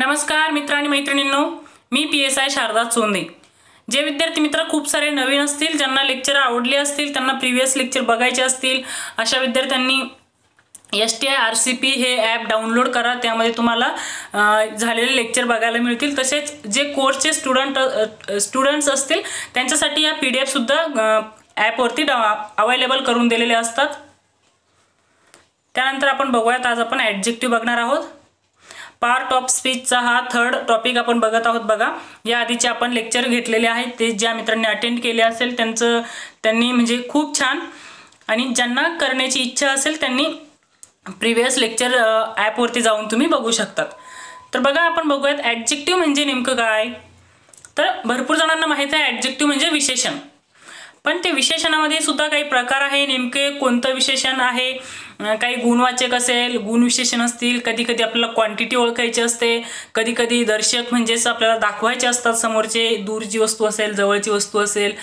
नमस्कार मित्र आणि मैत्रिणींनो, मी PSI शारदा चोंदे। जे विद्यार्थी मित्र खूप सारे नवीन असतील, ज्यांना लेक्चर आवडले असतील, त्यांना प्रीवियस लेक्चर बघायचे असतील, अशा विद्यार्थ्यांनी STI RCP हे ॲप डाउनलोड करा। त्यामध्ये तुम्हाला झालेले लेक्चर बघायला मिळतील। तसेच जे कोर्सचे स्टुडंट्स असतील त्यांच्यासाठी या PDF सुद्धा ॲपवरती अवेलेबल करून दिलेले असतात। त्यानंतर आपण बघूयात, आज आपण ॲडजेक्टिव्ह बघणार आहोत। पार्ट ऑफ स्पीचचा हा थर्ड टॉपिक आपण बघत आहोत। बघा, या आधीचे आपण लेक्चर घेतलेले आहेत, ते ज्या मित्रांनी अटेंड केले असेल त्यांनी म्हणजे खूप छान, आणि ज्यांना करण्याची इच्छा असेल त्यांनी प्रीवियस लेक्चर ॲपवरती जाऊन तुम्ही बघू शकतात। तर बघा, आपण बघूयात ॲडजेक्टिव्ह म्हणजे नेमकं काय। तर भरपूर जणांना माहिती आहे ॲडजेक्टिव्ह म्हणजे विशेषण, पण ते विशेषणामध्ये सुद्धा काही प्रकार आहे। नेमके कोणतं विशेषण आहे, काही गुणवाचक असेल, गुणविशेषण असतील, कधी कधी आपल्याला क्वांटिटी ओळखायची असते, कधी कधी दर्शक म्हणजेच आपल्याला दाखवायचे असतात समोरचे, दूरची वस्तू असेल, जवळची वस्तू असेल,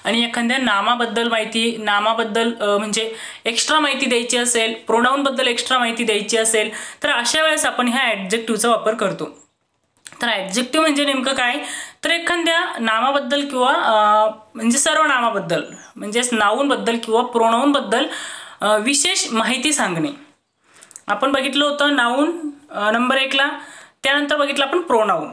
आणि एखाद्या नामाबद्दल म्हणजे एक्स्ट्रा माहिती द्यायची असेल, प्रोनाउनबद्दल एक्स्ट्रा माहिती द्यायची असेल, तर अशा वेळेस आपण ह्या ॲडजेक्टिव्हचा वापर करतो। तर ॲडजेक्टिव्ह म्हणजे नेमकं काय, तर एखाद्या नामाबद्दल किंवा म्हणजे सर्वनामाबद्दल म्हणजेच नाऊनबद्दल किंवा प्रोनाउनबद्दल विशेष माहिती सांगणे। आपण बघितलं होतं नाऊन नंबर 1 ला, त्यानंतर बघितलं आपण प्रोनाउन।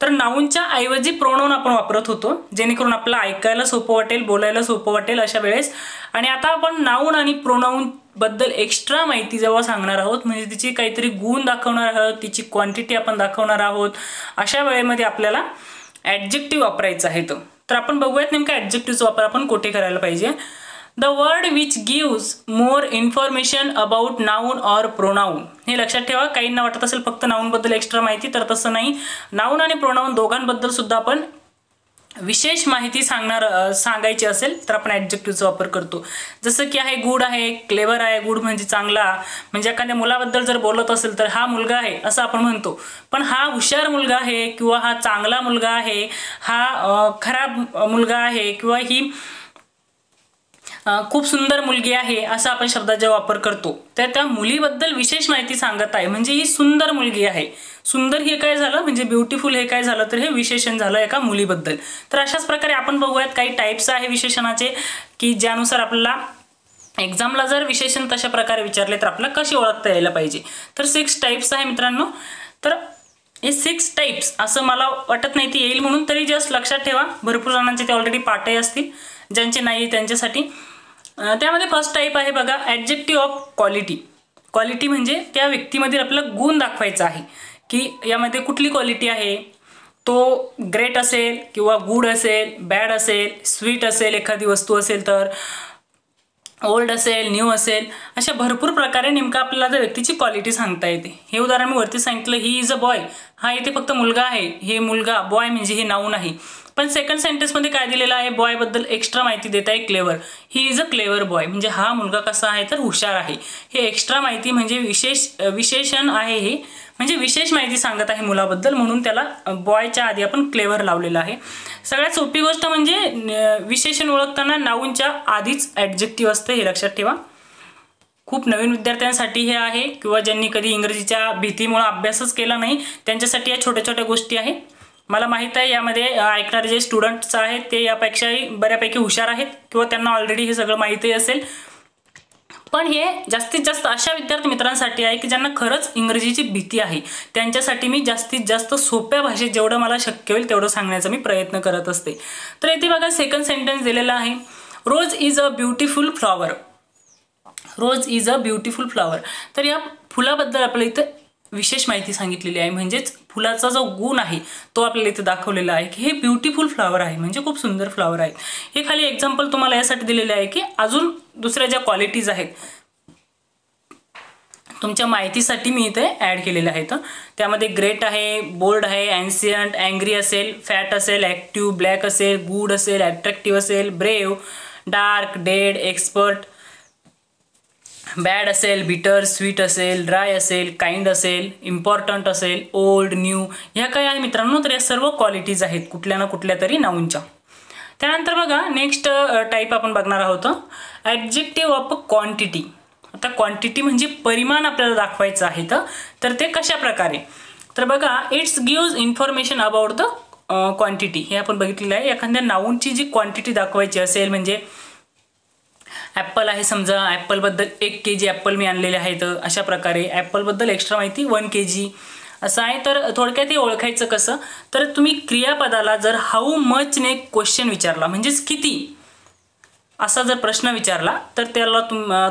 तर नाऊनच्या ऐवजी प्रोनाउन आपण वापरत होतो, जेणेकरून आपल्याला ऐकायला सोपं वाटेल, बोलायला सोपं वाटेल अशा वेळेस। आणि आता आपण नाऊन आणि प्रोनाउन बद्दल एक्स्ट्रा माहिती जेव्हा सांगणार आहोत, म्हणजे तिची काहीतरी गुण दाखवणार आहोत, तिची क्वांटिटी आपण दाखवणार आहोत, अशा वेळेमध्ये आपल्याला ॲडजेक्टिव्ह वापरायचा आहे। तर आपण बघूयात नेमका ॲडजेक्टिव्हचा वापर आपण कुठे करायला पाहिजे। The word which gives more information about noun or pronoun. हे लक्षात ठेवा, काहींना वाटत असेल फक्त नाऊनबद्दल एक्स्ट्रा माहिती, तर तसं नाही। नाऊन आणि प्रोनाऊन दोघांबद्दल सुद्धा आपण विशेष माहिती सांगायची असेल तर आपण ॲडजेक्टिव्हचा वापर करतो। जसं की आहे गुड आहे, क्लेवर आहे। गुड म्हणजे चांगला, म्हणजे एखाद्या मुलाबद्दल जर बोलत असेल तर हा मुलगा आहे असं आपण म्हणतो, पण हा हुशार मुलगा आहे किंवा हा चांगला मुलगा आहे, हा खराब मुलगा आहे किंवा ही खूप सुंदर मुलगी आहे असा आपण शब्दाचा वापर करतो। तर त्या मुलीबद्दल विशेष माहिती सांगत आहे, म्हणजे ही सुंदर मुलगी आहे। सुंदर हे काय झालं, म्हणजे ब्युटिफुल हे काय झालं, तर हे विशेषण झालं एका मुलीबद्दल। तर अशाच प्रकारे आपण बघूयात काही टाइप्स आहे विशेषणाचे, की ज्यानुसार आपल्याला एक्झामला जर विशेषण तशा प्रकारे विचारले तर आपल्याला कशी ओळखता यायला पाहिजे। तर 6 टाइप्स आहे मित्रांनो। तर हे 6 टाइप्स असं मला वाटत नाही ती येईल म्हणून, तरी जस्ट लक्षात ठेवा। भरपूर जणांचे ते ऑलरेडी पाठही असतील, ज्यांचे नाही त्यांच्यासाठी। त्यामध्ये फर्स्ट टाइप आहे बघा, ॲडजेक्टिव्ह ऑफ क्वालिटी। क्वालिटी म्हणजे त्या व्यक्तीमधील आपल्याला गुण दाखवायचा आहे, की यामध्ये कुठली क्वालिटी आहे। तो ग्रेट असेल किंवा गुड असेल, बॅड असेल, स्वीट असेल, एखादी वस्तू असेल तर ओल्ड असेल, न्यू असेल, अशा भरपूर प्रकारे नेमका आपल्याला त्या व्यक्तीची क्वालिटी सांगता येते। हे उदाहरण मी वरती सांगितलं, ही इज अ बॉय। हा इथे फक्त मुलगा आहे, हे मुलगा, बॉय म्हणजे हे नाऊन आहे। पण सेकंड सेंटेन्समध्ये काय दिलेलं आहे, बॉय बद्दल एक्स्ट्रा माहिती देत आहे, clever. He is a clever boy, म्हणजे हा मुलगा कसा आहे तर हुशार आहे। हे एक्स्ट्रा माहिती म्हणजे विशेषण आहे, हे म्हणजे विशेष माहिती सांगत आहे मुलाबद्दल, म्हणून त्याला बॉयच्या आधी आपण क्लेवर लावलेला आहे। सगळ्यात सोपी गोष्ट म्हणजे विशेषण ओळखताना नाऊनच्या आधीच ॲडजेक्टिव्ह असते, हे लक्षात ठेवा। खूप नवीन विद्यार्थ्यांसाठी हे आहे, किंवा ज्यांनी कधी इंग्रजीच्या भीतीमुळे अभ्यासच केला नाही त्यांच्यासाठी या छोट्या छोट्या गोष्टी आहेत। मला माहित आहे यामध्ये ऐकणारे जे स्टुडंट्स आहेत ते यापेक्षाही बऱ्यापैकी हुशार आहेत, किंवा त्यांना ऑलरेडी हे सगळं माहिती असेल। पण हे जास्तीत जास्त अशा विद्यार्थी मित्रांसाठी आहे की ज्यांना खरंच इंग्रजीची भीती आहे, त्यांच्यासाठी मी जास्तीत जास्त सोप्या भाषेत जेवढं मला शक्य होईल तेवढं सांगण्याचा मी प्रयत्न करत असते। तर इथे बघा सेकंड सेंटेन्स दिलेला आहे, rose is a beautiful flower. Rose is a beautiful flower. तर या फुलाबद्दल आपल्याला इथं विशेष माहिती सांगितलेली आहे, म्हणजेच फुलाचा जो गुण आहे तो आपल्याला इथे दाखवलेला आहे की हे ब्युटिफुल फ्लॉवर आहे, म्हणजे खूप सुंदर फ्लॉवर आहे। हे खाली एक्झाम्पल तुम्हाला यासाठी दिलेले आहे की अजून दुसऱ्या ज्या क्वालिटीज आहेत तुमच्या माहितीसाठी मी इथे ॲड केलेले आहेत। त्यामध्ये ग्रेट आहे, बोल्ड आहे, एन्शियंट, अँग्री असेल, फॅट असेल, ॲक्टिव्ह, ब्लॅक असेल, गुड असेल, ॲट्रॅक्टिव्ह असेल, brave, dark, dead, expert, bad असेल, बिटर, स्वीट असेल, ड्राय असेल, काइंड असेल, इम्पॉर्टंट असेल, ओल्ड, न्यू, ह्या काय आहे मित्रांनो, तर या सर्व क्वालिटीज आहेत कुठल्या ना कुठल्या तरी नाऊनच्या। त्यानंतर बघा नेक्स्ट टाइप आपण बघणार आहोत, ॲडजेक्टिव्ह ऑफ क्वांटिटी। आता क्वांटिटी म्हणजे परिमाण आपल्याला दाखवायचं आहे, तर ते कशा प्रकारे। तर बघा, it's gives information about the quantity, हे आपण बघितलेलं आहे. एखाद्या नाऊनची जी क्वांटिटी दाखवायची असेल, म्हणजे ॲपल आहे समजा, ॲपलबद्दल 1 kg ॲपल मी आणलेले आहेत, अशा प्रकारे ॲपलबद्दल एक्स्ट्रा माहिती 1 kg असं आहे. तर थोडक्यात हे ओळखायचं कसं, तर तुम्ही क्रियापदाला जर हाऊ मचने क्वेश्चन विचारला, म्हणजेच किती असा जर प्रश्न विचारला, तर त्याला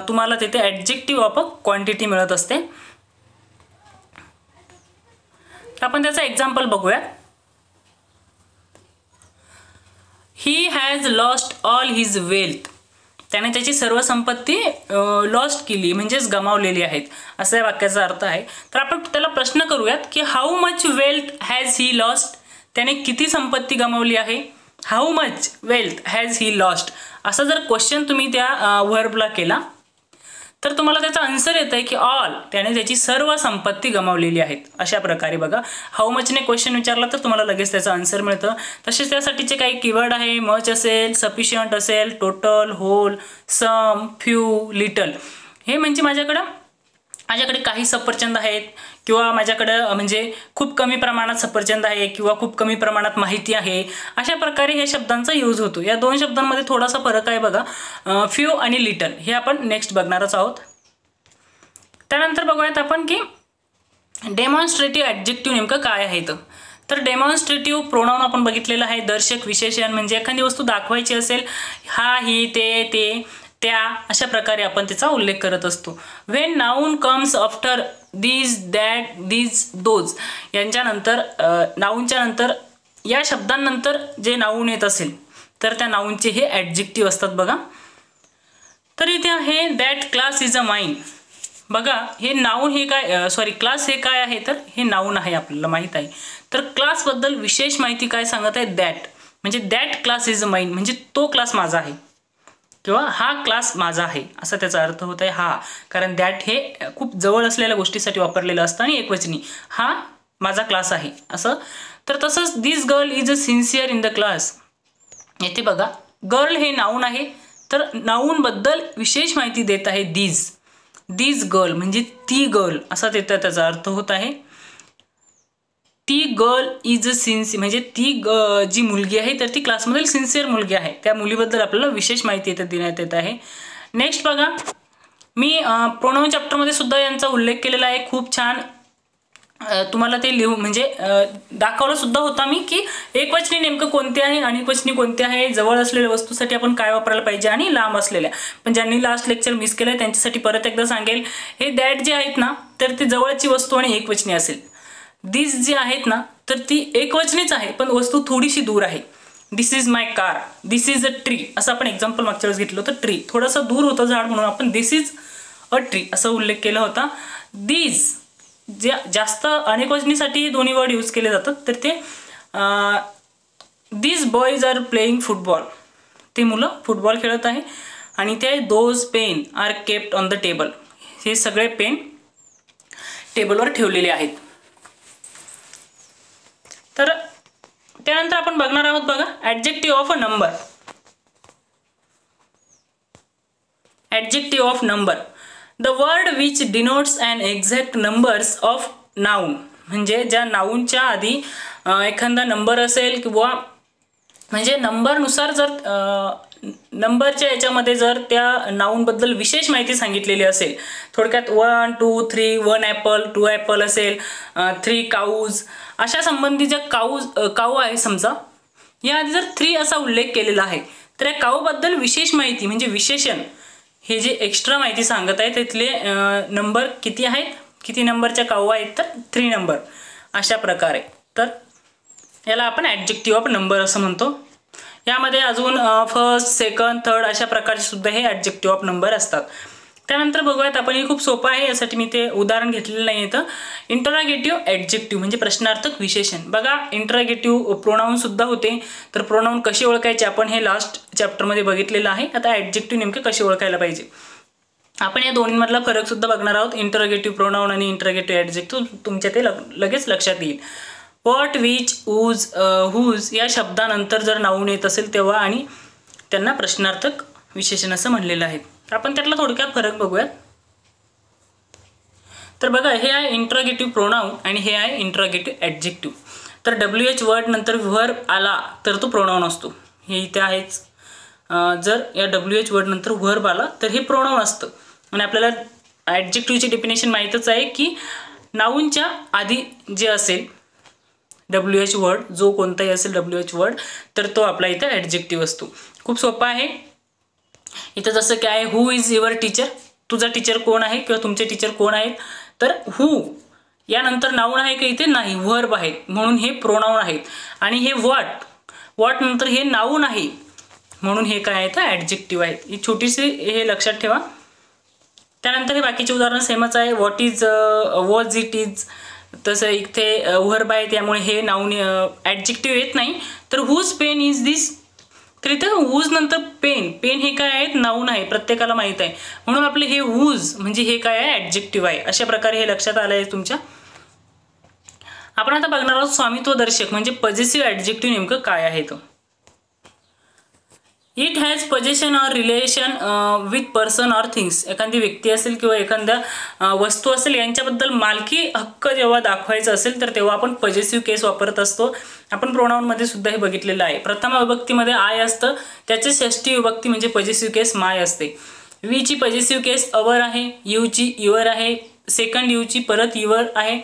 तुम्हाला तिथे ॲडजेक्टिव्ह ऑफ क्वांटिटी मिळत असते. आपण त्याचं एक्झाम्पल बघूया. He has lost all his wealth, त्याने त्याची सर्व संपत्ती लॉस्ट केली, म्हणजेच गमावलेली आहेत, असा या वाक्याचा अर्थ आहे. तर आपण त्याला प्रश्न करूयात की how much wealth has he lost, त्याने किती संपत्ती गमावली आहे. How much wealth has he lost असा जर क्वेश्चन तुम्ही त्या व्हर्बला केला, तर तुम्हाला त्याचा आन्सर येत आहे की ऑल, त्याने त्याची सर्व संपत्ती गमावलेली आहेत. अशा प्रकारे बघा, हाऊ मचने क्वेश्चन विचारला तर तुम्हाला लगेच त्याचं आन्सर मिळतं. तसेच त्यासाठीचे काही कीवर्ड आहे, मच असेल, सफिशियंट असेल, टोटल, होल, सम, फ्यू, लिटल. हे म्हणजे माझ्याकडे काही सफरचंद आहेत, किंवा माझ्याकडं म्हणजे खूप कमी प्रमाणात सफरचंद आहे, किंवा खूप कमी प्रमाणात माहिती आहे, अशा प्रकारे हे शब्दांचा यूज होतो. या दोन शब्दांमध्ये थोडासा फरक आहे बघा, फ्यू आणि लिटल, हे आपण नेक्स्ट बघणारच आहोत. त्यानंतर बघूयात आपण की डेमॉन्स्ट्रेटिव्ह ॲडजेक्टिव्ह नेमकं काय आहे. तर डेमॉन्स्ट्रेटिव्ह प्रोनाउन आपण बघितलेलं आहे, दर्शक विशेषण, म्हणजे एखादी वस्तू दाखवायची असेल, हा, ही, ते, त्या, अशा प्रकारे आपण त्याचा उल्लेख करत असतो. When noun comes after these, that, these, those, यांच्यानंतर नाऊनच्या नंतर, या शब्दांनंतर जे नाऊन येत असेल, तर त्या नाऊनचे हे ॲडजेक्टिव्ह असतात बघा. तर इथे आहे दॅट क्लास इज अ माईन. बघा, हे नाऊन हे काय, क्लास हे काय आहे, तर हे नाऊन आहे, आपल्याला माहीत आहे. तर क्लासबद्दल विशेष माहिती काय सांगत आहे, दॅट, म्हणजे दॅट क्लास इज अ माईन, म्हणजे तो क्लास माझा आहे, किंवा हा क्लास माझा आहे, असा त्याचा अर्थ होत आहे. हा, कारण दॅट हे खूप जवळ असलेल्या गोष्टीसाठी वापरलेलं असतं आणि एकवचनी, हा माझा क्लास आहे असं. तर तसंच this girl is a sincere in the class. येथे बघा, गर्ल हे नाऊन आहे, तर नाऊनबद्दल विशेष माहिती देत आहे दिस गर्ल, म्हणजे ती गर्ल असा त्याचा अर्थ होत आहे. ती गर्ल इज अ सिन्सिअर, म्हणजे ती जी मुलगी आहे, तर ती क्लासमधील सिन्सिअर मुलगी आहे, त्या मुलीबद्दल आपल्याला विशेष माहिती देण्यात येत आहे. नेक्स्ट बघा, मी प्रोनाउन चॅप्टरमध्ये सुद्धा यांचा उल्लेख केलेला आहे, खूप छान तुम्हाला ते म्हणजे दाखवलं सुद्धा होता मी की एकवचनी नेमकं कोणते आहे, अनेकवचनी कोणते आहे, जवळ असलेल्या वस्तूसाठी आपण काय वापरायला पाहिजे आणि लांब असलेल्या. पण ज्यांनी लास्ट लेक्चर मिस केलं त्यांच्यासाठी परत एकदा सांगेल, हे दॅट जे आहेत ना, तर ते जवळची वस्तू आणि एकवचनी असेल. दिस जे आहेत ना, तर ती एकवचनीच आहे, पण वस्तू थोडीशी दूर आहे. This is my car, this is a tree, असं आपण एक्झाम्पल मागच्या वेळेस घेतलं होतं. ट्री थोडंसं दूर होतं झाड, म्हणून आपण दिस इज अ ट्री असा उल्लेख केला होता. दिस जे जास्त अनेकवचनीसाठी दोन्ही वर्ड यूज केले जातात, तर ते this boys are playing football, ते मुलं फुटबॉल खेळत आहे. आणि ते those pen are kept on the table, हे सगळे पेन टेबलवर ठेवलेले आहेत. तर त्यानंतर आपण बघणार आहोत बघा, adjective of a number. Adjective of number, the word which denotes and exact numbers of noun, म्हणजे ज्या नाऊनच्या आधी एखादा नंबर असेल, किंवा म्हणजे नंबरनुसार जर नंबरच्या याच्यामध्ये जर त्या नाऊनबद्दल विशेष माहिती सांगितलेली असेल, थोडक्यात 1, 2, 3, 1 ॲपल, 2 ॲपल असेल, 3 काऊज, अशा संबंधी ज्या काऊ आहे समजा, याआधी जर 3 असा उल्लेख केलेला आहे, तर या काऊबद्दल विशेष माहिती म्हणजे विशेषण, हे जे एक्स्ट्रा माहिती सांगत आहे, त्यातले नंबर किती आहेत, किती नंबरच्या काऊ आहेत, तर 3 नंबर अशा प्रकारे. तर याला आपण ॲडजेक्टिव्ह ऑफ नंबर असं म्हणतो. यामध्ये अजून फर्स्ट, सेकंड, थर्ड अशा प्रकारचे सुद्धा हे ॲडजेक्टिव्ह ऑफ नंबर असतात. त्यानंतर बघूयात आपण, हे खूप सोपं आहे, यासाठी मी ते उदाहरण घेतलेलं नाही येतं. इंटरॉगेटिव्ह ॲडजेक्टिव्ह म्हणजे प्रश्नार्थक विशेषण. बघा, इंटरॉगेटिव्ह प्रोनाऊन सुद्धा होते, तर प्रोनाऊन कसे ओळखायचे आपण हे लास्ट चॅप्टरमध्ये बघितलेलं आहे. आता ॲडजेक्टिव्ह नेमके कसे ओळखायला पाहिजे, आपण या दोन्हीमधला फरक सुद्धा बघणार आहोत. इंटरॉगेटिव्ह प्रोनाऊन आणि इंटरॉगेटिव्ह ॲडजेक्टिव्ह तुमच्या ते लगेच लक्षात येईल. व्हॉट, विच, हुज या शब्दानंतर जर नाऊन येत असेल तेव्हा, आणि त्यांना प्रश्नार्थक विशेषण असं म्हणलेलं आहे. आपण त्यातला थोडक्यात फरक बघूयात. तर बघा हे आहे इंट्रोगेटिव्ह प्रोनाऊन आणि हे आहे इंट्रोगेटिव्ह ॲडजेक्टिव्ह. तर WH वर्ड नंतर व्हर्ब आला तर तो प्रोनाऊन असतो, हे इथे आहेच. जर या WH वर्ड नंतर व्हर्ब आला तर हे प्रोनाऊन असतं. आणि आपल्याला ॲडजेक्टिव्हची डेफिनेशन माहीतच आहे की नाऊनच्या आधी जे असेल WH वर्ड, जो कोणताही असेल WH वर्ड, तर तो आपला इथे ॲडजेक्टिव्ह असतो. खूप सोपं आहे. इथं जसं काय आहे, हू इज युअर टीचर, तुझा टीचर कोण आहे किंवा तुमचे टीचर कोण आहेत, तर हू यानंतर नाऊन आहे का इथे, नाही, व्हर्ब आहेत, म्हणून हे प्रोनाऊन आहेत. आणि हे व्हॉट नंतर हे नाऊन आहे, म्हणून हे काय आहे तर ॲडजेक्टिव्ह आहेत. ही छोटीशी हे लक्षात ठेवा. त्यानंतर हे बाकीचे उदाहरण सेमच आहे. What is, was it is, तसं इथे व्हर्ब आहे त्यामुळे हे नाऊन ॲडजेक्टिव्ह येत नाही. तर हुज पेन इज दिस, तर इथे हुज नंतर पेन हे काय आहेत, नाऊन आहे, प्रत्येकाला माहीत आहे, म्हणून आपले हे हुज म्हणजे हे काय आहे, ॲडजेक्टिव्ह आहे. अशा प्रकारे हे लक्षात आलं आहे तुमच्या. आपण आता बघणार आहोत स्वामित्वदर्शक म्हणजे पॉझेसिव्ह ॲडजेक्टिव्ह नेमकं काय आहे तो. It has possession or relation with person or things, एखादी व्यक्ती असेल किंवा एखाद्या वस्तू असेल यांच्याबद्दल मालकी हक्क जेव्हा दाखवायचा असेल तर तेव्हा आपण पॉझेसिव्ह केस वापरत असतो. आपण प्रोनाऊनमध्ये सुद्धा हे बघितलेलं आहे. प्रथम विभक्तीमध्ये आय असतं, त्याचे षष्ठी विभक्ती म्हणजे पॉझेसिव्ह केस माय असते. वीची पॉझेसिव्ह केस अवर आहे, यूची युअर आहे, सेकंड यूची परत युअर आहे,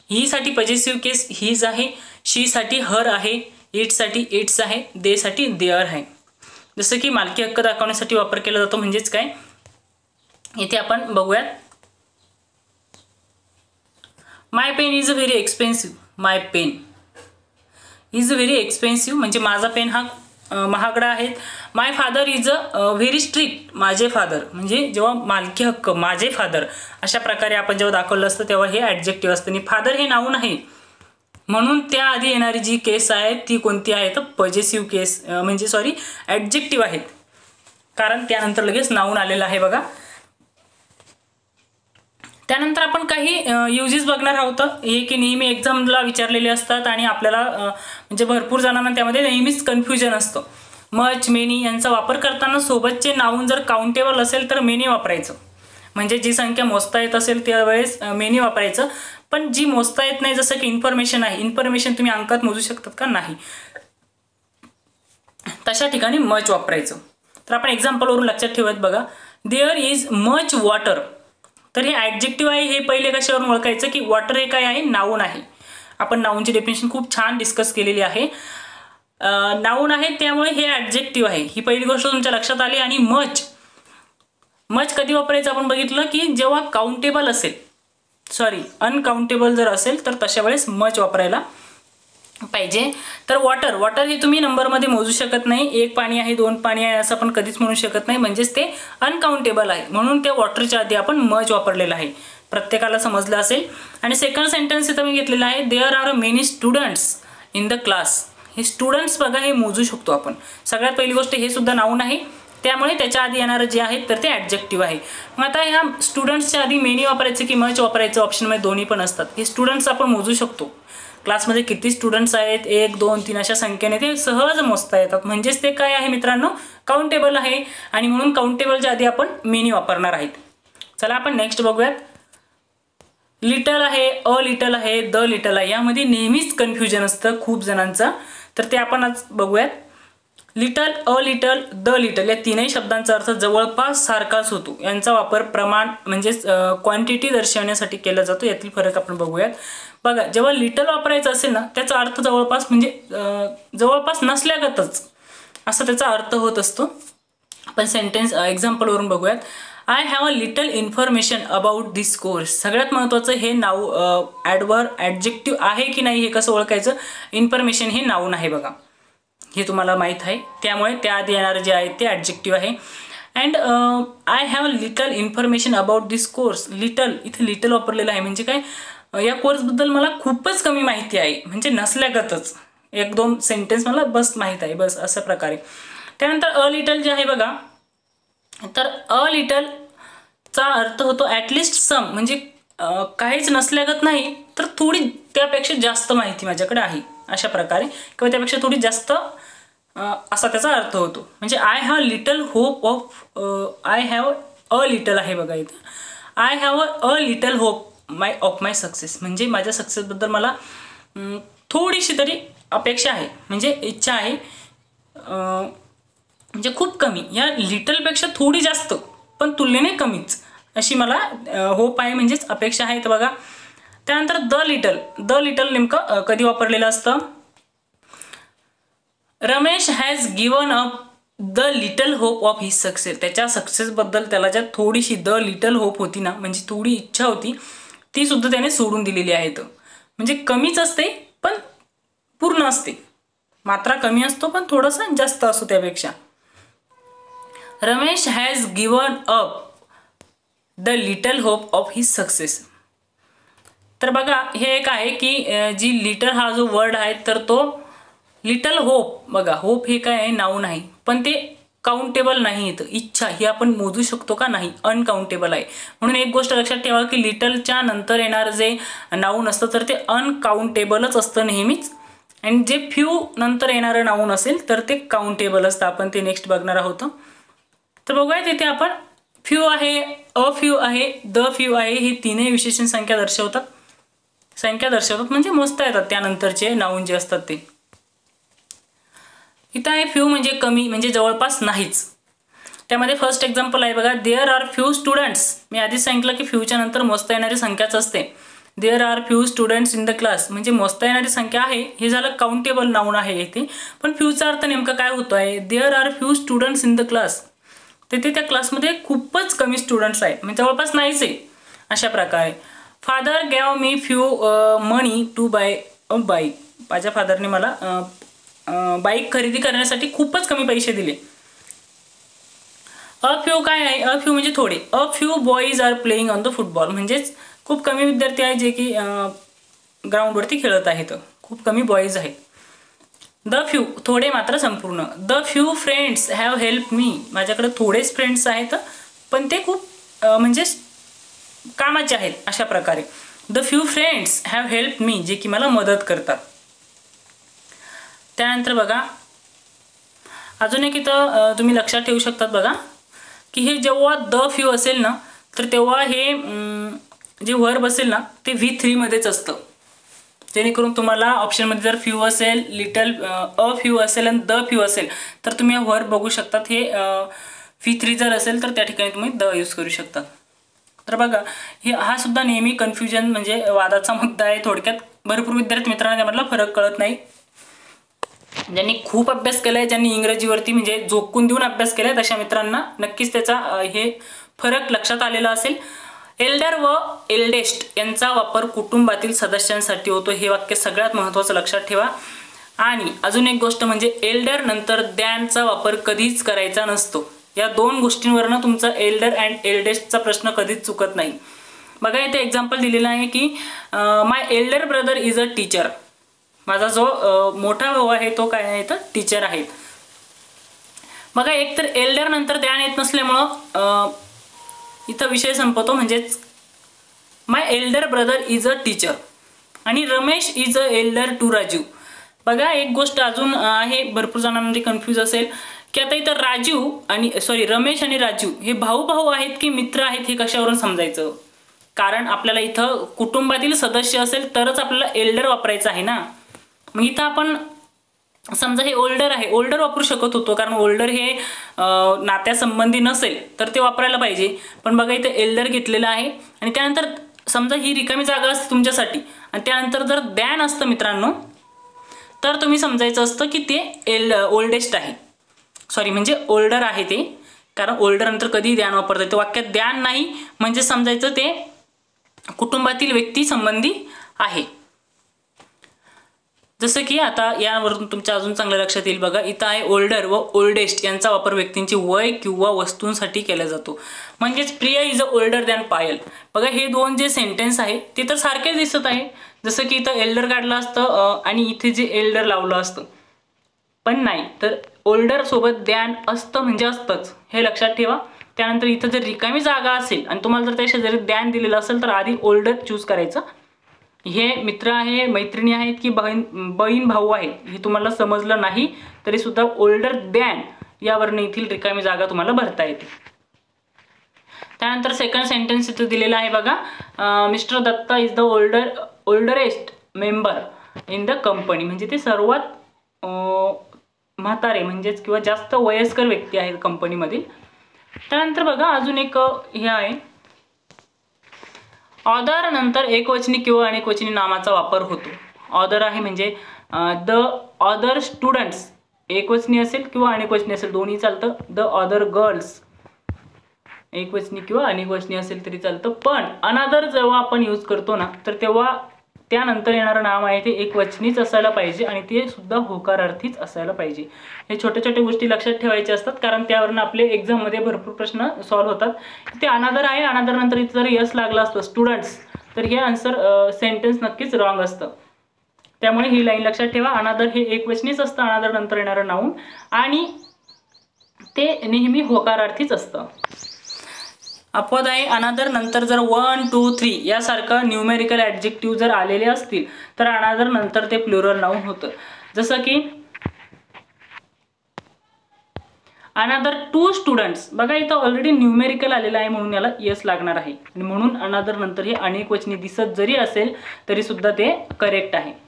हीसाठी पॉझेसिव्ह केस हीज आहे, शीसाठी हर आहे, इटसाठी इट्स आहे, देसाठी देअर आहे. जसं की मालकी हक्क दाखवण्यासाठी वापर केला जातो. म्हणजेच काय, इथे आपण बघूयात. My pen is a very expensive, my pen is a very expensive म्हणजे माझा पेन हा महागडा आहे. My father is a very strict, माझे फादर म्हणजे जेव्हा मालकी हक्क माझे फादर अशा प्रकारे आपण जेव्हा दाखवलं असतं तेव्हा हे ॲडजेक्टिव्ह असतं. आणि फादर हे नाऊन आहे, म्हणून त्याआधी येणारी जी केस आहे ती कोणती आहे तर पॉझेसिव्ह केस म्हणजे ॲडजेक्टिव्ह आहेत, कारण त्यानंतर लगेच नाऊन आलेलं आहे बघा. त्यानंतर आपण काही युजेस बघणार आहोत. हे की नेहमी एक्झामला विचारलेले असतात आणि आपल्याला म्हणजे भरपूर जणांना त्यामध्ये नेहमीच कन्फ्युजन असतं. मच, मेनी यांचा वापर करताना सोबतचे नाऊन जर काउंटेबल असेल तर मेनी वापरायचं, म्हणजे जी संख्या मोजता येत असेल त्यावेळेस मेनी वापरायचं. पण जी मोजता येत नाही, जसं की इन्फॉर्मेशन आहे, इन्फॉर्मेशन तुम्ही अंकात मोजू शकतात का, नाही, तशा ठिकाणी मच वापरायचं. तर आपण एक्झाम्पलवरून लक्षात ठेवत बघा. देअर इज मच वॉटर, तर हे ॲडजेक्टिव्ह आहे. हे पहिले कशावरून ओळखायचं की वॉटर हे काय आहे, नाऊन आहे. आपण नाऊनची डेफिनेशन खूप छान डिस्कस केलेली आहे. नाऊन आहे त्यामुळे हे ॲडजेक्टिव्ह आहे, ही पहिली गोष्ट तुमच्या लक्षात आली. आणि मच कधी वापरायचं आपण बघितलं की जेव्हा काउंटेबल असेल, अनकाउंटेबल जर असेल तर तशा वेळेस मच वापरायला पाहिजे. तर वॉटर हे तुम्ही नंबरमध्ये मोजू शकत नाही. एक पाणी आहे, दोन पाणी आहे असं आपण कधीच म्हणू शकत नाही, म्हणजेच ते अनकाउंटेबल आहे, म्हणून त्या वॉटरच्या आधी आपण मच वापरलेलं आहे. प्रत्येकाला समजलं असेल. आणि सेकंड सेंटेन्स इथं मी घेतलेलं आहे. There are many students in the class. हे स्टुडंट्स बघा हे मोजू शकतो आपण. सगळ्यात पहिली गोष्ट हे सुद्धा नाऊन आहे, त्यामुळे त्याच्या आधी येणारं जे आहे तर ते ॲडजेक्टिव्ह आहे. मग आता ह्या स्टुडंट्सच्या आधी मेनी वापरायचं की मच वापरायचं ऑप्शनमध्ये दोन्ही पण असतात. हे स्टुडंट्स आपण मोजू शकतो. क्लासमध्ये किती स्टुडंट्स आहेत, 1, 2, 3 अशा संख्येने ते सहज मोजता येतात. म्हणजेच ते काय आहे मित्रांनो, काउंटेबल आहे. आणि म्हणून काउंटेबलच्या आधी आपण मेनी वापरणार आहेत. चला आपण नेक्स्ट बघूयात. लिटल आहे, अ लिटल आहे, द लिटल आहे, यामध्ये नेहमीच कन्फ्युजन असतं खूप जणांचं. तर ते आपण आज बघूयात. Little, a little, the little या तीनही शब्दांचा अर्थ जवळपास सारखाच होतो. यांचा वापर प्रमाण म्हणजेच क्वांटिटी दर्शवण्यासाठी केला जातो. यातील फरक आपण बघूयात. बघा, जेव्हा लिटल वापरायचं असेल ना, त्याचा अर्थ जवळपास म्हणजे जवळपास नसल्यागतच असा त्याचा अर्थ होत असतो. आपण सेंटेन्स एक्झाम्पलवरून बघूयात. I have a little information about this course. सगळ्यात महत्त्वाचं हे नाव ॲडजेक्टिव्ह आहे की नाही हे कसं ओळखायचं. इन्फॉर्मेशन हे नाऊन आहे बघा, हे तुम्हाला माहीत आहे, त्यामुळे त्याआधी येणारं जे आहे ते ॲडजेक्टिव्ह आहे. And I have little information about this course. Little, इथे लिटल वापरलेलं आहे म्हणजे काय, या कोर्सबद्दल मला खूपच कमी माहिती आहे, म्हणजे नसल्यागतच 1-2 सेंटेन्स मला बस माहीत आहे, बस अशा प्रकारे. त्यानंतर अ लिटल जे आहे बघा, तर अ लिटलचा अर्थ होतो ॲटलिस्ट सम, म्हणजे काहीच नसल्यागत नाही तर थोडी त्यापेक्षा जास्त माहिती माझ्याकडे आहे अशा प्रकारे, किंवा त्यापेक्षा थोडी जास्त असा त्याचा अर्थ होतो. म्हणजे I have little hope of, I have a little आहे बघा इथं, I have a little hope my success, म्हणजे माझ्या सक्सेसबद्दल मला थोडीशी तरी अपेक्षा आहे, म्हणजे इच्छा आहे, म्हणजे खूप कमी, या लिटलपेक्षा थोडी जास्त पण तुलनेने कमीच अशी मला होप आहे, म्हणजेच अपेक्षा आहे. तर बघा त्यानंतर द लिटल नेमकं कधी वापरलेलं असतं? Ramesh has given up the little hope of his success. त्याच्या सक्सेसबद्दल त्याला ज्या थोडीशी द लिटल होप होती ना, म्हणजे थोडी इच्छा होती, ती सुद्धा त्याने सोडून दिलेली आहे. म्हणजे कमीच असते पण पूर्ण असते, मात्रा कमी असतो पण थोडंसं जास्त असतो त्यापेक्षा. Ramesh has given up the little hope of his success. तर बघा हे एक आहे की जी लिटल हा जो वर्ड आहे तर तो लिटल होप, बघा होप हे काय आहे, नाऊन आहे, पण ते काउंटेबल नाही येतं. इच्छा ही आपण मोजू शकतो का? नाही, अनकाउंटेबल आहे. म्हणून एक गोष्ट लक्षात ठेवा की लिटलच्या नंतर येणारं जे नाऊन असतं तर ते अनकाउंटेबलच असतं नेहमीच, आणि जे फ्यू नंतर येणारं नाऊन असेल तर ते काउंटेबल असतं. आपण ते नेक्स्ट बघणार आहोत. तर बघूया तिथे आपण फ्यू आहे, अ फ्यू आहे, द फ्यू आहे, हे तीनही विशेषण संख्या दर्शवतात म्हणजे मोजता येतात त्यानंतरचे नाऊन जे असतात ते. इथं आहे फ्यू म्हणजे कमी, म्हणजे जवळपास नाहीच. त्यामध्ये फर्स्ट एक्झाम्पल आहे बघा, देअर आर फ्यू स्टुडंट्स. मी आधीच सांगितलं की फ्यूच्या नंतर मोजता येणारी संख्याच असते. There are few students in the class, म्हणजे मोजता येणारी संख्या आहे, हे झालं काउंटेबल नाऊन आहे इथे. पण फ्यूचा अर्थ नेमका काय होतो आहे? There are few students in the class, तिथे त्या क्लासमध्ये खूपच कमी स्टुडंट्स आहेत, म्हणजे जवळपास नाहीच आहे अशा प्रकारे. Father gave me few money to buy a bike. माझ्या फादरने मला बाईक खरेदी करण्यासाठी खूपच कमी पैसे दिले. अ फ्यू काय आहे? अ फ्यू म्हणजे थोडे. A few boys are playing on the football, म्हणजेच खूप कमी विद्यार्थी आहेत जे की ग्राउंडवरती खेळत आहेत, खूप कमी बॉईज आहेत. द फ्यू थोडे मात्र संपूर्ण. The few friends have help me, माझ्याकडे थोडेच फ्रेंड्स आहेत पण ते खूप म्हणजे कामाचे आहेत अशा प्रकारे. The few friends have help me, जे की मला मदत करतात. त्यानंतर बघा अजून एक इथं तुम्ही लक्षात ठेवू शकतात बघा की हे जेव्हा द फ्यू असेल ना तर तेव्हा हे जे वर्ब असेल ना ते V3 मध्येच असतं, जेणेकरून तुम्हाला ऑप्शनमध्ये जर फ्यू असेल, लिटल अ फ्यू असेल आणि द फ्यू असेल तर तुम्ही हा वर्ब बघू शकतात. हे V3 जर असेल तर त्या ठिकाणी तुम्ही द यूज करू शकता. तर बघा हा सुद्धा नेहमी कन्फ्युजन म्हणजे वादाचा मुद्दा आहे. थोडक्यात भरपूर विद्यार्थी मित्रांना त्यामधला फरक कळत नाही. ज्यांनी खूप अभ्यास केलाय, ज्यांनी इंग्रजीवरती म्हणजे झोकून देऊन अभ्यास केलाय, तशा मित्रांना नक्कीच त्याचा हे फरक लक्षात आलेला असेल. एल्डर व एल्डेस्ट यांचा वापर कुटुंबातील सदस्यांसाठी होतो, हे वाक्य सगळ्यात महत्त्वाचं लक्षात ठेवा. आणि अजून एक गोष्ट म्हणजे एल्डर नंतर दॅनचा वापर कधीच करायचा नसतो. या दोन गोष्टींवरनं तुमचा एल्डर अँड एल्डेस्टचा प्रश्न कधीच चुकत नाही. बघा इथे एक्झाम्पल दिलेलं आहे की my elder brother is a teacher. माझा जो मोठा भाऊ आहे तो काय आहे तर टीचर आहे. बघा एक तर एल्डर नंतर दॅन येत नसल्यामुळं इथं विषय संपतो, म्हणजेच my elder brother is a teacher आणि Ramesh is a elder to Raju. बघा एक गोष्ट अजून आहे, भरपूर जणांमध्ये कन्फ्यूज असेल की आता इथं रमेश आणि राजू हे भाऊ आहेत की मित्र आहेत, हे कशावरून समजायचं? कारण आपल्याला इथं कुटुंबातील सदस्य असेल तरच आपल्याला एल्डर वापरायचं आहे ना. मग इथं आपण समजा हे ओल्डर आहे, ओल्डर वापरू शकत होतो कारण ओल्डर हे नात्यासंबंधी नसेल तर ते वापरायला पाहिजे. पण बघा इथे एल्डर घेतलेलं आहे आणि त्यानंतर समजा ही रिकामी जागा असते तुमच्यासाठी आणि त्यानंतर जर दॅन असतं मित्रांनो तर तुम्ही समजायचं असतं की ते ओल्डेस्ट आहे, म्हणजे ओल्डर आहे ते. कारण ओल्डर नंतर कधी दॅन वापरता येतं, वाक्यात दॅन नाही म्हणजे समजायचं ते कुटुंबातील व्यक्ती संबंधी आहे. जसं की आता यावरून तुमच्या अजून चांगलं लक्षात येईल. बघा इथं आहे ओल्डर व ओल्डेस्ट यांचा वापर व्यक्तींची वय किंवा वस्तूंसाठी केला जातो, म्हणजेच Priya is a older than Payal. बघा हे दोन जे सेंटेन्स आहे ते तर सारखेच दिसत आहे, जसं की इथं एल्डर काढलं असतं आणि इथे जे एल्डर लावलं असतं, पण नाही तर ओल्डर सोबत दॅन असतं म्हणजे असतंच, हे लक्षात ठेवा. त्यानंतर इथं जर रिकामी जागा असेल आणि तुम्हाला जर त्याच्या जरी दॅन दिलेलं असेल तर आधी ओल्डर चूज करायचं. हे मित्र आहे, मैत्रिणी आहेत की बहीण भाऊ आहे हे तुम्हाला समजलं नाही तरी सुद्धा ओल्डर दॅन यावरनं येथील रिकामी जागा तुम्हाला भरता येते. त्यानंतर सेकंड सेंटेन्स इथे दिलेला आहे बघा, mister Datta is the olderest member in the company, म्हणजे ते सर्वात म्हातारे म्हणजेच किंवा जास्त वयस्कर व्यक्ती आहेत कंपनीमधील. त्यानंतर बघा अजून एक हे आहे, ऑदर नंतर एकवचनी किंवा अनेकवचनी नामाचा वापर होतो. ऑदर आहे म्हणजे द ऑदर स्टुडंट्स, एकवचनी असेल किंवा अनेकवचनी असेल दोन्ही चालतं. द ऑदर गर्ल्स एकवचनी किंवा अनेकवचनी असेल तरी चालतं. पण अनादर जेव्हा आपण यूज करतो ना तर तेव्हा त्यानंतर येणारं नाम आहे ते एकवचनीच असायला पाहिजे आणि ते सुद्धा होकारार्थीच असायला पाहिजे. हे छोट्या छोट्या गोष्टी लक्षात ठेवायच्या असतात कारण त्यावरून आपले एक्झाममध्ये भरपूर प्रश्न सॉल्व्ह होतात. ते अनादर आहे, अनादर नंतर इथं जर यस लागला असतं स्टुडंट्स तर हे आन्सर सेंटेन्स नक्कीच रॉंग असतं. त्यामुळे ही लाईन लक्षात ठेवा, अनादर हे एकवचनीच असतं, अनादर नंतर येणारं नाऊन आणि ते नेहमी होकारार्थीच असतं. अपवाद आहे अनादर नंतर जर 1, 2, 3 यासारखं न्यूमेरिकल ॲडजेक्टिव्ह जर आलेले असतील तर अनादर नंतर ते प्लुरल नाऊन होतं. जसं की अनादर 2 स्टुडंट्स, बघा इथं ऑलरेडी न्यूमेरिकल आलेलं आहे म्हणून याला यस लागणार आहे आणि म्हणून अनादर नंतर हे अनेकवचनी दिसत जरी असेल तरी सुद्धा ते करेक्ट आहे.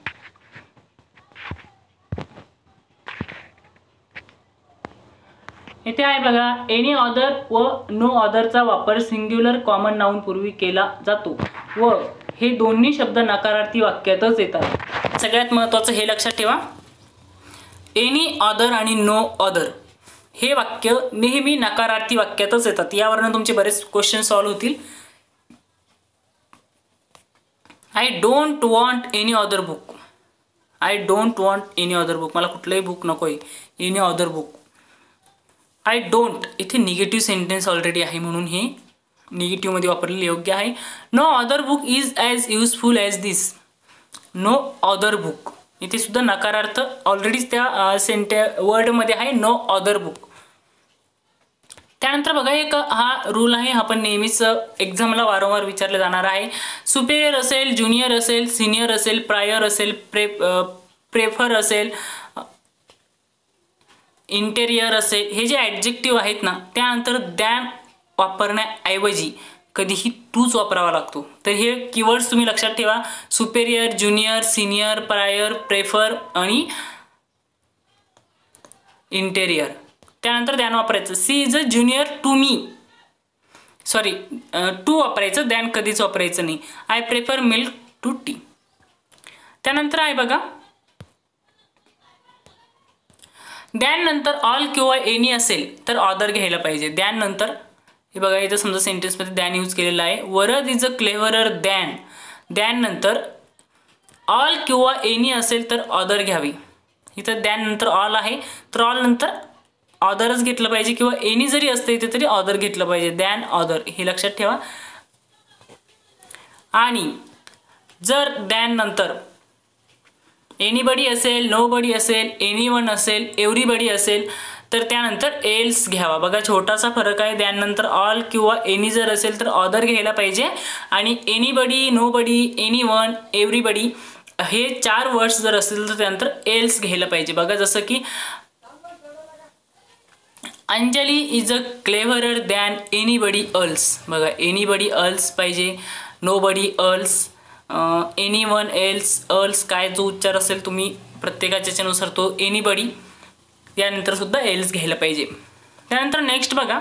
इथे आहे बघा, एनी ऑदर व नो ऑदरचा वापर सिंग्युलर कॉमन नाऊन पूर्वी केला जातो व हे दोन्ही शब्द नकारार्थी वाक्यातच येतात. सगळ्यात महत्त्वाचं हे लक्षात ठेवा, एनी ऑदर आणि नो ऑदर हे वाक्य नेहमी नकारार्थी वाक्यातच येतात. यावरून तुमचे बरेच क्वेश्चन सॉल्व्ह होतील. I don't want any other book, I don't want any other book, मला कुठलंही बुक नको आहे, any other book. I don't इथे निगेटिव्ह सेंटेन्स ऑलरेडी आहे म्हणून हे निगेटिव्हमध्ये वापरलेले योग्य आहे. No other book is as useful as this, no other book इथे सुद्धा नकारार्थ ऑलरेडीच त्या वर्डमध्ये आहे, नो अदर बुक. त्यानंतर बघा एक हा रूल आहे, हा पण नेहमीच एक्झामला वारंवार विचारले जाणार आहे. सुपेरियर असेल, ज्युनियर असेल, सिनियर असेल, प्रायर असेल, प्रेफर असेल, इंटेरियर असेल, हे जे ॲडजेक्टिव्ह आहेत ना त्यानंतर दॅन वापरण्याऐवजी कधीही टूच वापरावा लागतो. तर हे कीवर्ड्स तुम्ही लक्षात ठेवा, superior, junior, senior, prior, prefer आणि इंटेरियर. त्यानंतर दॅन वापरायचं. She is a junior to me, sorry to वापरायचं, दॅन कधीच वापरायचं नाही. I prefer milk to tea. त्यानंतर आहे बघा, दॅन नंतर ऑल किंवा एनी असेल तर ऑदर घ्यायला पाहिजे. दॅन नंतर हे बघा इथं समजा सेंटेन्समध्ये दॅन यूज केलेला आहे. Varad is a cleverer than, than नंतर ऑल किंवा एनी असेल तर ऑदर घ्यावी. इथं दॅन नंतर ऑल आहे तर ऑल नंतर ऑदरच घेतलं पाहिजे किंवा एनी जरी असते इथे तरी ऑदर घेतलं पाहिजे, दॅन ऑदर, हे लक्षात ठेवा. आणि जर दॅन नंतर एनीबडी असेल, नोबडी असेल, एनीवन असेल, एव्हरीबडी असेल तर त्यानंतर एल्स घ्यावा. बघा छोटासा फरक आहे, त्यानंतर ऑल किंवा एनी जर असेल तर ऑदर घ्यायला पाहिजे आणि एनीबडी, नोबडी, एनीवन, एव्हरीबडी हे 4 वर्ड्स जर असतील तर त्यानंतर एल्स घ्यायला पाहिजे. बघा जसं की Anjali is a cleverer than anybody else, बघा एनीबडी एल्स पाहिजे, nobody else, anyone else, else काय जो उच्चार असेल तुम्ही प्रत्येकाच्या ह्याच्यानुसार तो एनीबडी, त्यानंतर सुद्धा एल्स घ्यायला पाहिजे. त्यानंतर नेक्स्ट बघा,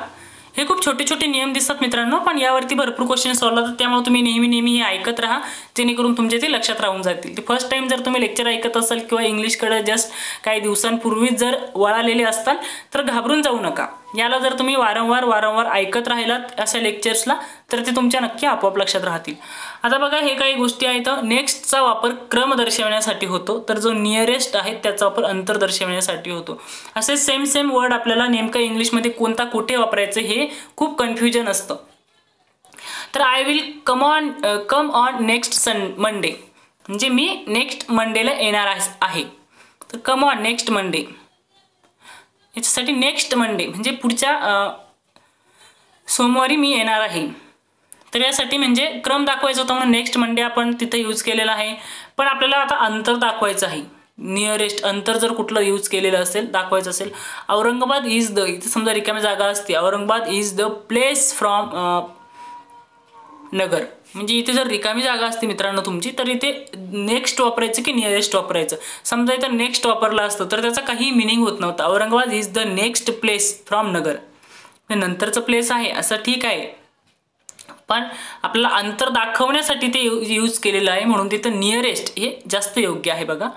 हे खूप छोटे छोटे नियम दिसतात मित्रांनो, पण यावरती भरपूर क्वेश्चन सॉल्व्ह होतात, त्यामुळे तुम्ही नेहमी हे ऐकत राहा जेणेकरून तुमचे ते लक्षात राहून जातील. ते फर्स्ट टाइम जर तुम्ही लेक्चर ऐकत असाल किंवा इंग्लिशकडे जस्ट काही दिवसांपूर्वीच जर वळालेले असताल तर घाबरून जाऊ नका. याला जर तुम्ही वारंवार ऐकत राहिलात अशा लेक्चर्सला तर ते तुमच्या नक्की आपोआप लक्षात राहतील. आता बघा हे काही गोष्टी आहेत. नेक्स्टचा वापर क्रम दर्शवण्यासाठी होतो, तर जो नियरेस्ट आहे त्याचा वापर अंतर दर्शवण्यासाठी होतो. असे सेम वर्ड आपल्याला नेमकं इंग्लिशमध्ये कोणता कुठे वापरायचं हे खूप कन्फ्युजन असतं. तर I will come on next Monday, म्हणजे मी नेक्स्ट मंडेला येणार आहे. तर कम ऑन नेक्स्ट मंडे, याच्यासाठी नेक्स्ट मंडे म्हणजे पुढच्या सोमवारी मी येणार आहे. तर यासाठी म्हणजे क्रम दाखवायचा होता म्हणून नेक्स्ट मंडे आपण तिथे यूज केलेला आहे. पण आपल्याला आता अंतर दाखवायचं आहे, नियरेस्ट अंतर जर कुठलं यूज केलेलं असेल दाखवायचं असेल. औरंगाबाद इज द, इथे समजा रिकामी जागा असते, Aurangabad is the place from Nagar. म्हणजे इथे जर रिकामी जागा असते मित्रांनो तुमची, तर इथे नेक्स्ट वापरायचं की नियरेस्ट वापरायचं. समजा इथं नेक्स्ट वापरला असतं तर त्याचा काही मिनिंग होत नव्हता. Aurangabad is the next place from Nagar. नंतरचं प्लेस आहे असं ठीक आहे, पण आपल्याला अंतर दाखवण्यासाठी ते यूज केलेलं आहे, म्हणून तिथं नियरेस्ट हे जास्त योग्य आहे बघा.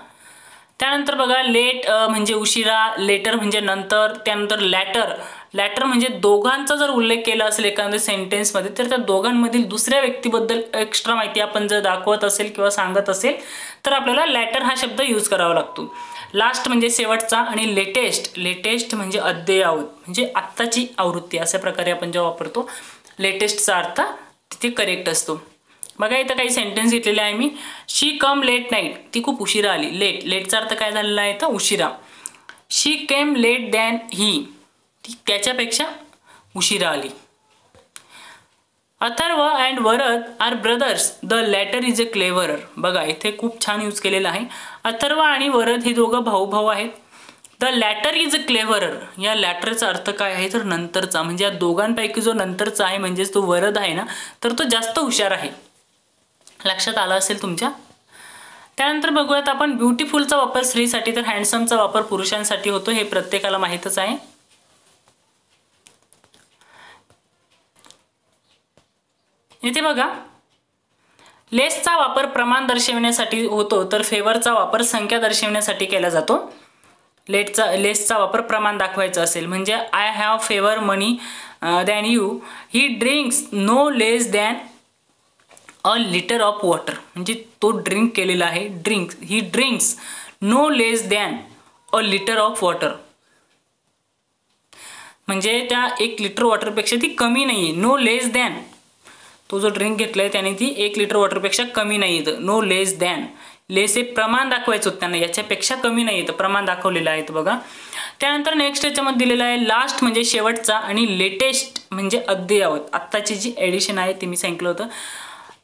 त्यानंतर बघा लेट म्हणजे उशिरा, लेटर म्हणजे नंतर, त्यानंतर लॅटर. लॅटर म्हणजे दोघांचा जर उल्लेख केला असेल एखाद्या सेंटेन्समध्ये, तर त्या दोघांमधील दुसऱ्या व्यक्तीबद्दल एक्स्ट्रा माहिती आपण जर दाखवत असेल किंवा सांगत असेल तर आपल्याला लॅटर हा शब्द यूज करावा लागतो. लास्ट म्हणजे शेवटचा, आणि लेटेस्ट. लेटेस्ट म्हणजे अद्ययावत, म्हणजे आत्ताची आवृत्ती, अशा प्रकारे आपण जेव्हा वापरतो लेटेस्टचा अर्थ तिथे करेक्ट असतो. बघा इथं काही सेंटेन्स घेतलेले आहे मी. शी कम लेट नाईट, ती खूप उशिरा आली. लेट, लेटचा अर्थ काय झालेला आहे तर उशिरा. शी केम लेट दॅन ही, ती त्याच्यापेक्षा उशिरा आली. Atharva and Varad are brothers, the latter is a cleverer. बघा इथे खूप छान यूज केलेला आहे. अथर्व आणि वरद हे दोघं भाऊ भाऊ आहेत. द लॅटर इज अ क्लेव्हरर, या लॅटरचा अर्थ काय आहे तर नंतरचा. म्हणजे या दोघांपैकी जो नंतरचा आहे म्हणजेच तो वरद आहे ना, तर तो जास्त हुशार आहे. लक्षात आलं असेल तुमच्या. त्यानंतर बघूयात आपण ब्युटिफुलचा वापर स्त्रीसाठी, तर हँडसमचा वापर पुरुषांसाठी होतो, हे प्रत्येकाला माहीतच आहे. इथे बघा लेसचा वापर प्रमाण दर्शविण्यासाठी होतो, तर फेवरचा वापर संख्या दर्शविण्यासाठी केला जातो. लेसचा वापर प्रमाण दाखवायचं असेल म्हणजे I have fewer money than you, he drinks no less than a litre of water. म्हणजे तो ड्रिंक केलेला आहे, drinks, he drinks no less than a litre of water. म्हणजे त्या 1 लिटर वॉटरपेक्षा ती कमी नाही आहे. नो लेस दॅन, तो जो ड्रिंक घेतलाय त्याने ती 1 लिटर वॉटरपेक्षा कमी नाही येतं. नो लेस दॅन, लेस हे प्रमाण दाखवायचं होतं त्यांना, याच्यापेक्षा कमी नाही येतं, प्रमाण दाखवलेलं आहे बघा. त्यानंतर नेक्स्ट याच्यामध्ये दिलेलं आहे लास्ट म्हणजे शेवटचा, आणि लेटेस्ट म्हणजे अद्ययावत, आत्ताची जी एडिशन आहे ती मी सांगितलं होतं.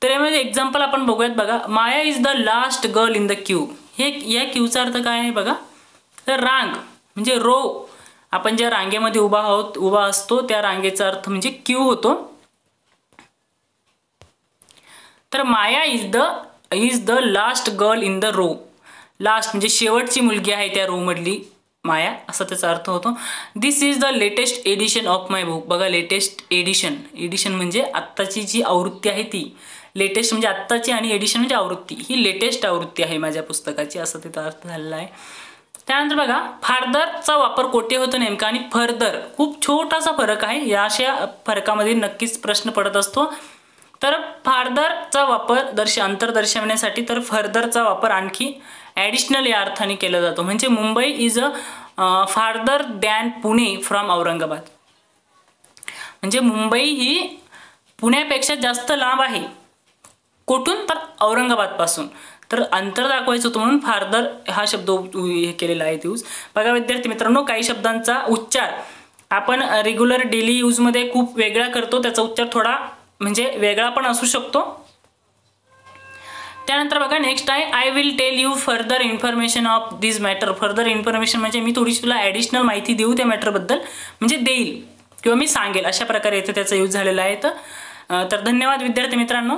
तर यामध्ये एक्झाम्पल आपण बघूयात बघा. Maya is the last girl in the queue. हे या क्यूचा अर्थ काय आहे बघा, तर रांग म्हणजे रो. आपण ज्या रांगेमध्ये उभा असतो त्या रांगेचा अर्थ म्हणजे क्यू होतो. तर Maya is the last girl in the row. Last म्हणजे शेवटची मुलगी आहे त्या रो मधली माया, असा त्याचा अर्थ होतो. This is the latest edition of my book. बघा लेटेस्ट एडिशन म्हणजे आत्ताची जी आवृत्ती आहे ती. लेटेस्ट म्हणजे आत्ताची आणि एडिशन म्हणजे आवृत्ती, ही लेटेस्ट आवृत्ती आहे माझ्या पुस्तकाची, असं त्याचा अर्थ झालेला आहे. त्यानंतर बघा फार्दरचा वापर कोठे होतो नेमका, आणि फर्दर खूप छोटासा फरक आहे. या अशा फरकामध्ये नक्कीच प्रश्न पडत असतो. तर फार्दरचा वापर अंतर दर्शवण्यासाठी, तर फर्दरचा वापर आणखी ॲडिशनल या अर्थाने केला जातो. म्हणजे Mumbai is a farther than Pune from Aurangabad. म्हणजे मुंबई ही पुण्यापेक्षा जास्त लांब आहे. कुठून तर औरंगाबादपासून. तर अंतर दाखवायचं होतं म्हणून फार्दर हा शब्द हे केलेला आहे यूज. बघा विद्यार्थी मित्रांनो, काही शब्दांचा उच्चार आपण रेग्युलर डेली यूजमध्ये खूप वेगळा करतो, त्याचा उच्चार थोडा म्हणजे वेगळा पण असू शकतो. त्यानंतर बघा नेक्स्ट आहे I will tell you further information of this matter. Further information म्हणजे मी थोडीशी तुला ॲडिशनल माहिती देऊ त्या मॅटरबद्दल, म्हणजे देईल किंवा मी सांगेल, अशा प्रकारे इथे त्याचा यूज झालेला आहे. तर धन्यवाद विद्यार्थी मित्रांनो.